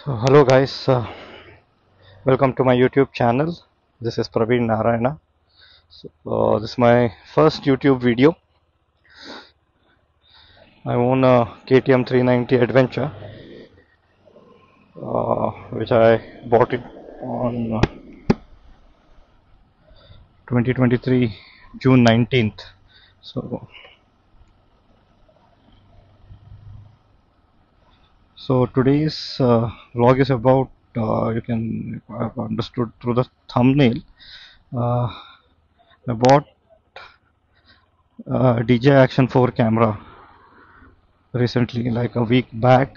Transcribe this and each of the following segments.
So, hello guys, welcome to my YouTube channel. This is Praveen Narayana. This is my first YouTube video. I own a KTM 390 Adventure, which I bought it on 2023 June 19th. So, so today's vlog is about, you can have understood through the thumbnail. Uh, I bought DJI Action 4 camera recently, like a week back,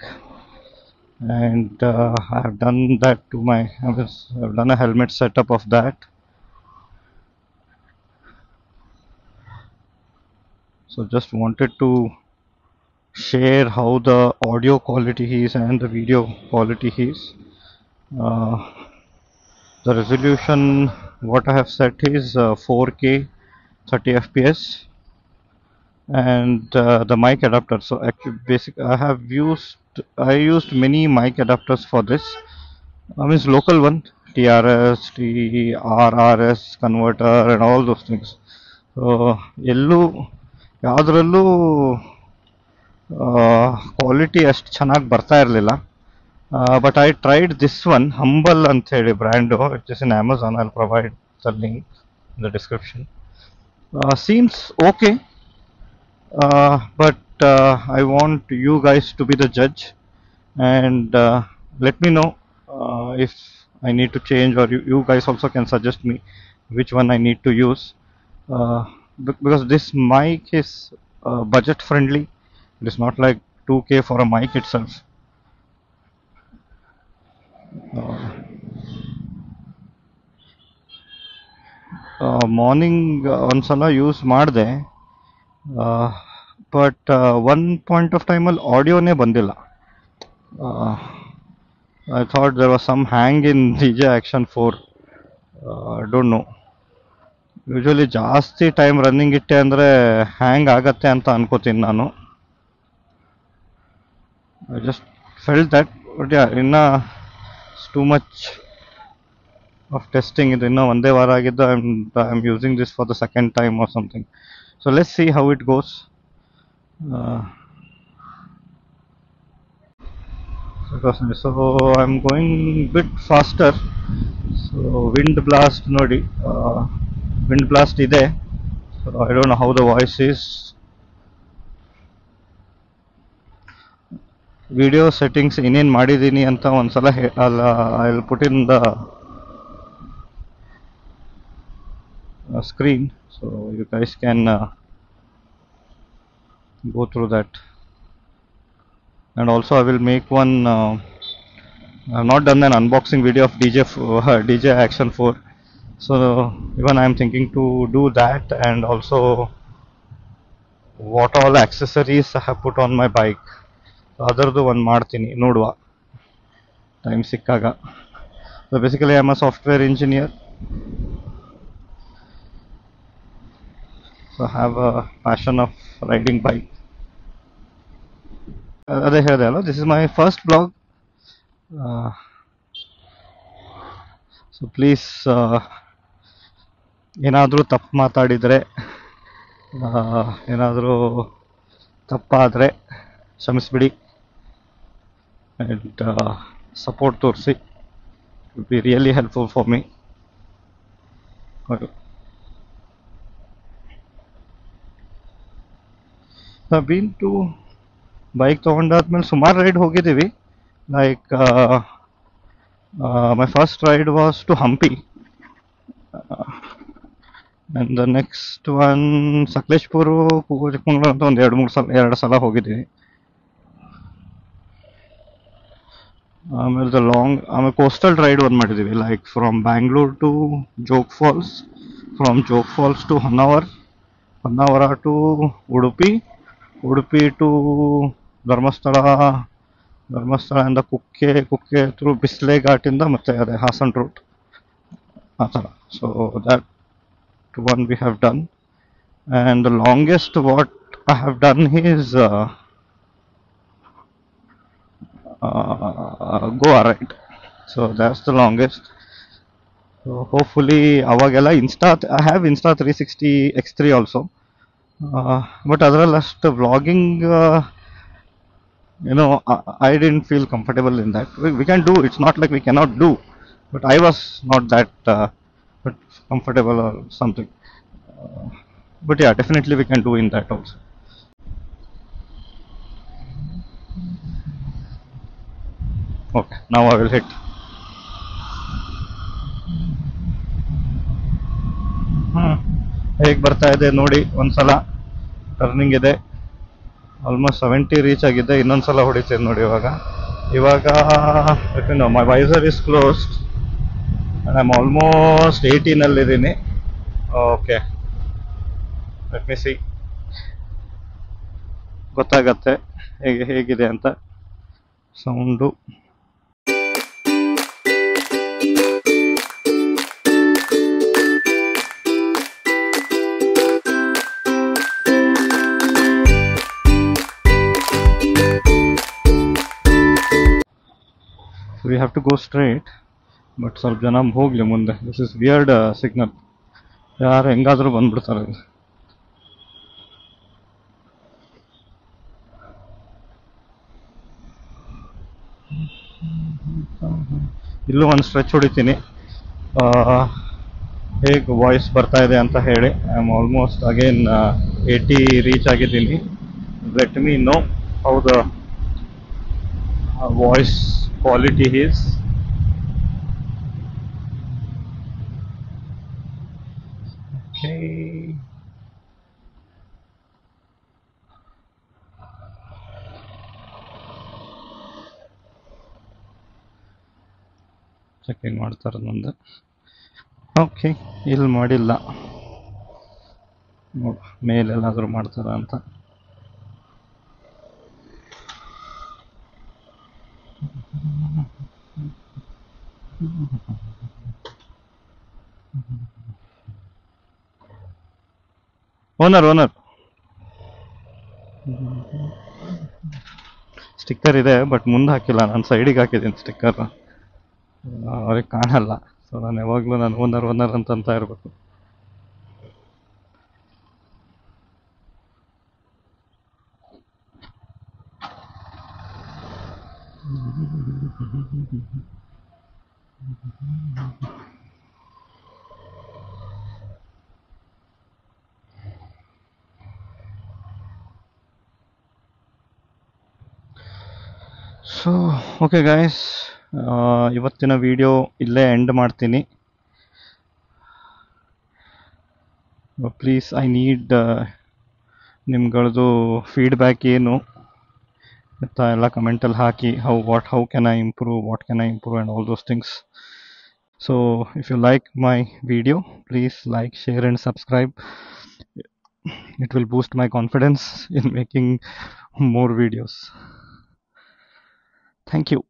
and I have done that to my. I've done a helmet setup of that. So just wanted to share how the audio quality is and the video quality is. Uh, the resolution what I have set is 4K 30 FPS, and the mic adapter. So actually, I used many mic adapters for this. I mean, local one, TRS, TRRS converter, and all those things. So ಎಲ್ಲೂ ಯಾವುದ್ರಲ್ಲೂ quality ಅಷ್ಟು ಚೆನ್ನಾಗಿ ಬರ್ತಾ ಇರಲಿಲ್ಲ. But I tried this one humble ಅಂತ ಹೇಳಿ brand, it is in Amazon. I provide the link in the description. Seems okay, but I want you guys to be the judge, and let me know if I need to change, or you guys also can suggest me which one I need to use, uh, because this mic is budget friendly. It is not like 2K for a mic itself. Morning ಒಂದ್ಸಲ use ಮಾಡಿದೆ, but one point of ಟೈಮಲ್ಲಿ ಆಡಿಯೋನೇ ಬಂದಿಲ್ಲ. I thought there was some hang in DJI Action 4. I don't know. Usually ಜಾಸ್ತಿ time running ಇಟ್ಟೆ ಅಂದರೆ hang ಆಗತ್ತೆ ಅಂತ ಅನ್ಕೋತೀನಿ ನಾನು. I just felt that. But yeah, ಇನ್ನು ಟೂ ಮಚ್ ಆಫ್ ಟೆಸ್ಟಿಂಗ್ ಇದು. ಇನ್ನೂ ಒಂದೇ ವಾರ ಆಗಿದ್ದು. I am using this for the second time or something. So let's see how it goes. So I'm going bit faster. So wind blast ನೋಡಿ, wind blast ಇದೆ. So I don't know how the voice is. Video settings ಇನ್ನೇನು ಮಾಡಿದ್ದೀನಿ ಅಂತ ಒಂದ್ಸಲ I'll put in the screen, so you guys can go through that. And also I will make one, I have not done an unboxing video of DJI Action 4, so even I am thinking to do that, and also what all accessories I have put on my bike. ಅದರದ್ದು ಒಂದು ಮಾಡ್ತೀನಿ, ನೋಡುವ time ಸಿಕ್ಕಾಗ. So basically I am a software engineer, so have a passion of riding bike. ಅದೇ ಹೇಳಿದೆ ಅಲ್ಲ, this is my first blog. So please, ಏನಾದರೂ ತಪ್ಪು ಮಾತಾಡಿದರೆ, ಏನಾದರೂ ತಪ್ಪಾದರೆ ಕ್ಷಮಿಸ್ಬಿಡಿ, ಆ್ಯಂಡ್ ಸಪೋರ್ಟ್ ತೋರಿಸಿ. It will be really helpful for me. Been to bike ತೊಗೊಂಡಾದ್ಮೇಲೆ ಸುಮಾರು ರೈಡ್ ಹೋಗಿದ್ದೀವಿ. Like my first ride was to Hampi, and the next one Sakleshpur, Chikmagalur ಅಂತ ಒಂದು ಎರಡು ಸಲ ಹೋಗಿದ್ದೀವಿ. ಆಮೇಲೆ ಆಮೇಲೆ ಕೋಸ್ಟಲ್ ರೈಡ್ ಒಂದು ಮಾಡಿದ್ದೀವಿ, like from Bangalore to Jog falls, from Jog falls to Honnavar to Udupi to ಧರ್ಮಸ್ಥಳದಿಂದ ಕುಕ್ಕೆ ಥ್ರೂ ಬಿಸ್ಲೆ ಘಾಟಿಂದ ಮತ್ತೆ ಅದೇ ಹಾಸನ್ ರೂಟ್, ಆ ಥರ. So that one we have done, and the longest what I have done is go right. So that's the longest. So hopefully ಅವಾಗೆಲ್ಲ I have Insta 360 X3 also. But ಅದರಲ್ಲಿ ಅಷ್ಟು vlogging I didn't feel comfortable in that. We can do, it's not like we cannot do, but I was not that but comfortable or something. But yeah, definitely we can do in that also. Okay, now I will hit. ಹೇಗೆ ಬರ್ತಾ ಇದೆ ನೋಡಿ, ಒಂದ್ಸಲ turning ಇದೆ, almost 70 reach ಆಗಿದೆ, ಇನ್ನೊಂದ್ಸಲ ಹೊಡಿತೀನಿ ನೋಡಿ. ಇವಾಗ my visor is closed and I am almost 18 ಅಲ್ಲಿದ್ದೀನಿ. ಓಕೆ, ಲೆಟ್ ಮಿ ಸಿ, ಗೊತ್ತಾಗತ್ತೆ ಹೇಗಿದೆ ಅಂತ sound. We have to go straight, but ಸ್ವಲ್ಪ ಜನ ಹೋಗ್ಲಿ ಮುಂದೆ. ದಿಸ್ ಇಸ್ ವಿಯರ್ಡ್ ಸಿಗ್ನಲ್, ಯಾರು ಹೆಂಗಾದ್ರೂ ಬಂದ್ಬಿಡ್ತಾರೆ. ಇಲ್ಲೂ ಒಂದು ಸ್ಟ್ರೆಚ್ ಹೊಡಿತೀನಿ, ಹೇಗೆ ವಾಯ್ಸ್ ಬರ್ತಾ ಇದೆ ಅಂತ ಹೇಳಿ. I am almost again 80 reach ಆಗಿದ್ದೀನಿ. Let me know how the voice quality is. Okay, check in ಮಾಡ್ತಾರೆ ನಂದು. ಓಕೆ, ಇಲ್ಲಿ ಮಾಡಿಲ್ಲ, ಮೇಲೆಲ್ಲಾದರೂ ಮಾಡ್ತಾರ ಅಂತ. ಓನರ್ ಸ್ಟಿಕ್ಕರ್ ಇದೆ, ಬಟ್ ಮುಂದೆ ಹಾಕಿಲ್ಲ, ನಾನು ಸೈಡಿಗೆ ಹಾಕಿದ್ದೀನಿ ಸ್ಟಿಕ್ಕರ್, ಅವ್ರಿಗೆ ಕಾಣಲ್ಲ. ಸೊ ನಾನು ಯಾವಾಗಲೂ ನಾನು ಓನರ್ ಅಂತ ಇರಬೇಕು. ಸೊ ಓಕೆ ಗೈಸ್, ಇವತ್ತಿನ ವಿಡಿಯೋ ಇಲ್ಲೇ ಎಂಡ್ ಮಾಡ್ತೀನಿ. ಪ್ಲೀಸ್, ಐ ನೀಡ್ ನಿಮ್ಗಳದ್ದು ಫೀಡ್ಬ್ಯಾಕ್ ಏನು ಅಂತ ಎಲ್ಲ ಕಮೆಂಟಲ್ಲಿ ಹಾಕಿ. How can I improve, what can I improve and all those things. So if you like my video, please like, share and subscribe. It will boost my confidence in making more videos. Thank you.